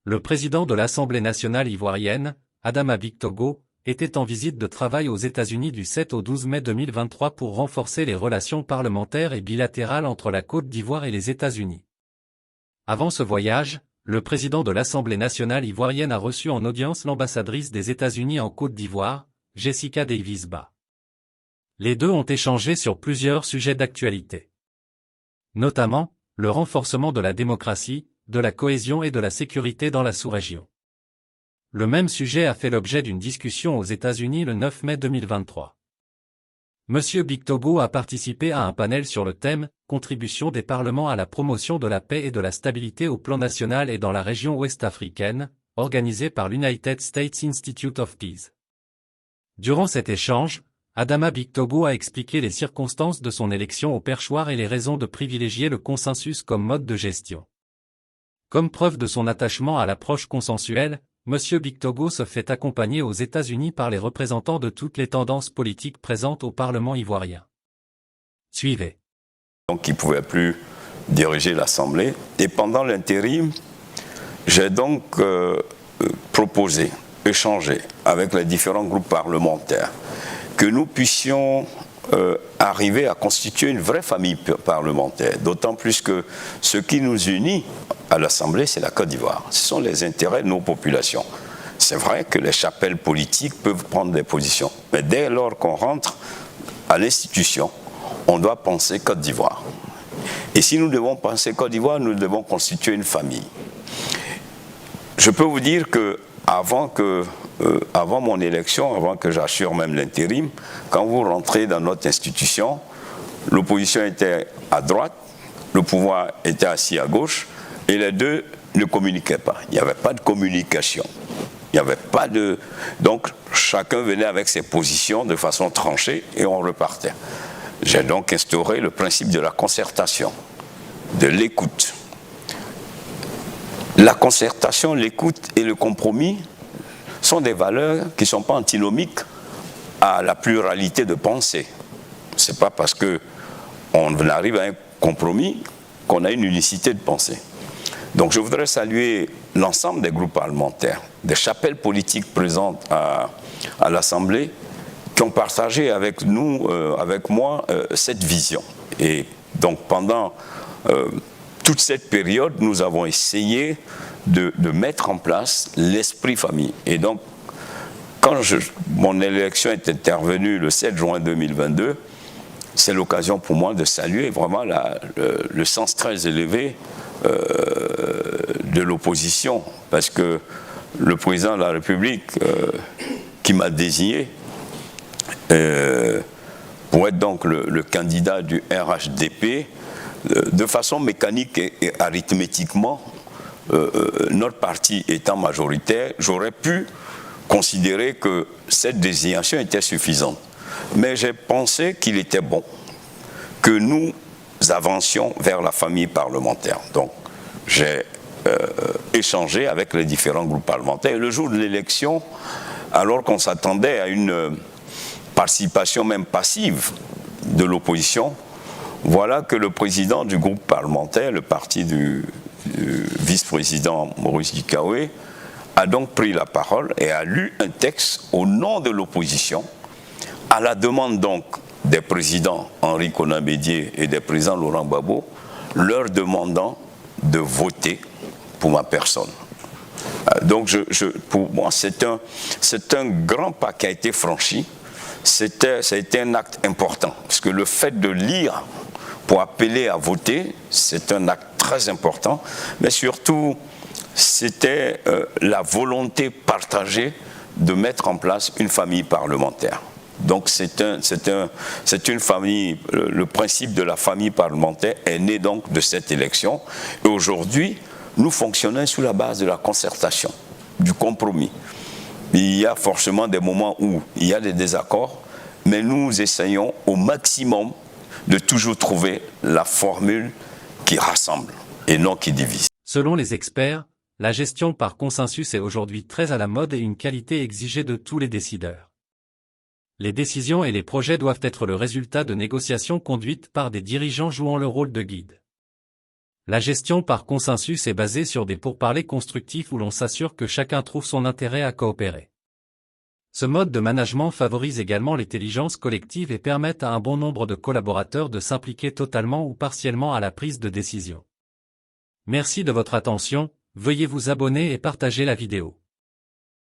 Le président de l'Assemblée nationale ivoirienne, Adama Bictogo, était en visite de travail aux États-Unis du 7 au 12 mai 2023 pour renforcer les relations parlementaires et bilatérales entre la Côte d'Ivoire et les États-Unis. Avant ce voyage, le président de l'Assemblée nationale ivoirienne a reçu en audience l'ambassadrice des États-Unis en Côte d'Ivoire, Jessica Davis-Ba. Les deux ont échangé sur plusieurs sujets d'actualité. Notamment, le renforcement de la démocratie, de la cohésion et de la sécurité dans la sous-région. Le même sujet a fait l'objet d'une discussion aux États-Unis le 9 mai 2023. Monsieur Bictogo a participé à un panel sur le thème « Contribution des parlements à la promotion de la paix et de la stabilité au plan national et dans la région ouest-africaine », organisé par l'United States Institute of Peace. Durant cet échange, Adama Bictogo a expliqué les circonstances de son élection au perchoir et les raisons de privilégier le consensus comme mode de gestion. Comme preuve de son attachement à l'approche consensuelle, Monsieur Bictogo se fait accompagner aux États-Unis par les représentants de toutes les tendances politiques présentes au Parlement ivoirien. Suivez. Donc il ne pouvait plus diriger l'Assemblée. Et pendant l'intérim, j'ai donc proposé, échangé avec les différents groupes parlementaires, que nous puissions arriver à constituer une vraie famille parlementaire, d'autant plus que ce qui nous unit à l'Assemblée, c'est la Côte d'Ivoire. Ce sont les intérêts de nos populations. C'est vrai que les chapelles politiques peuvent prendre des positions, mais dès lors qu'on rentre à l'institution, on doit penser Côte d'Ivoire. Et si nous devons penser Côte d'Ivoire, nous devons constituer une famille. Je peux vous dire que avant mon élection, avant que j'assure même l'intérim, quand vous rentrez dans notre institution, l'opposition était à droite, le pouvoir était assis à gauche, et les deux ne communiquaient pas. Il n'y avait pas de communication. Il n'y avait pas de... Donc, chacun venait avec ses positions de façon tranchée et on repartait. J'ai donc instauré le principe de la concertation, de l'écoute. La concertation, l'écoute et le compromis sont des valeurs qui ne sont pas antinomiques à la pluralité de pensée. Ce n'est pas parce qu'on arrive à un compromis qu'on a une unicité de pensée. Donc je voudrais saluer l'ensemble des groupes parlementaires, des chapelles politiques présentes à l'Assemblée, qui ont partagé avec nous, avec moi, cette vision. Et donc pendant toute cette période, nous avons essayé de mettre en place l'esprit famille. Et donc, quand mon élection est intervenue le 7 juin 2022, c'est l'occasion pour moi de saluer vraiment le sens très élevé de l'opposition, parce que le président de la République qui m'a désigné pour être donc le candidat du RHDP, de façon mécanique et arithmétiquement, notre parti étant majoritaire, j'aurais pu considérer que cette désignation était suffisante. Mais j'ai pensé qu'il était bon que nous avancions vers la famille parlementaire. Donc, j'ai échangé avec les différents groupes parlementaires. Et le jour de l'élection, alors qu'on s'attendait à une participation même passive de l'opposition, voilà que le président du groupe parlementaire, le parti du vice-président Maurice Gikawe, a donc pris la parole et a lu un texte au nom de l'opposition, à la demande donc des présidents Henri Konan Bédié et des présidents Laurent Gbagbo, leur demandant de voter pour ma personne. Donc pour moi, c'est un grand pas qui a été franchi. Ça a été un acte important, parce que le fait de lire pour appeler à voter, c'est un acte très important, mais surtout, c'était la volonté partagée de mettre en place une famille parlementaire. Donc c'est une famille, le principe de la famille parlementaire est né donc de cette élection. Et aujourd'hui, nous fonctionnons sous la base de la concertation, du compromis. Il y a forcément des moments où il y a des désaccords, mais nous essayons au maximum de toujours trouver la formule qui rassemble et non qui divise. Selon les experts, la gestion par consensus est aujourd'hui très à la mode et une qualité exigée de tous les décideurs. Les décisions et les projets doivent être le résultat de négociations conduites par des dirigeants jouant le rôle de guide. La gestion par consensus est basée sur des pourparlers constructifs où l'on s'assure que chacun trouve son intérêt à coopérer. Ce mode de management favorise également l'intelligence collective et permet à un bon nombre de collaborateurs de s'impliquer totalement ou partiellement à la prise de décision. Merci de votre attention, veuillez vous abonner et partager la vidéo.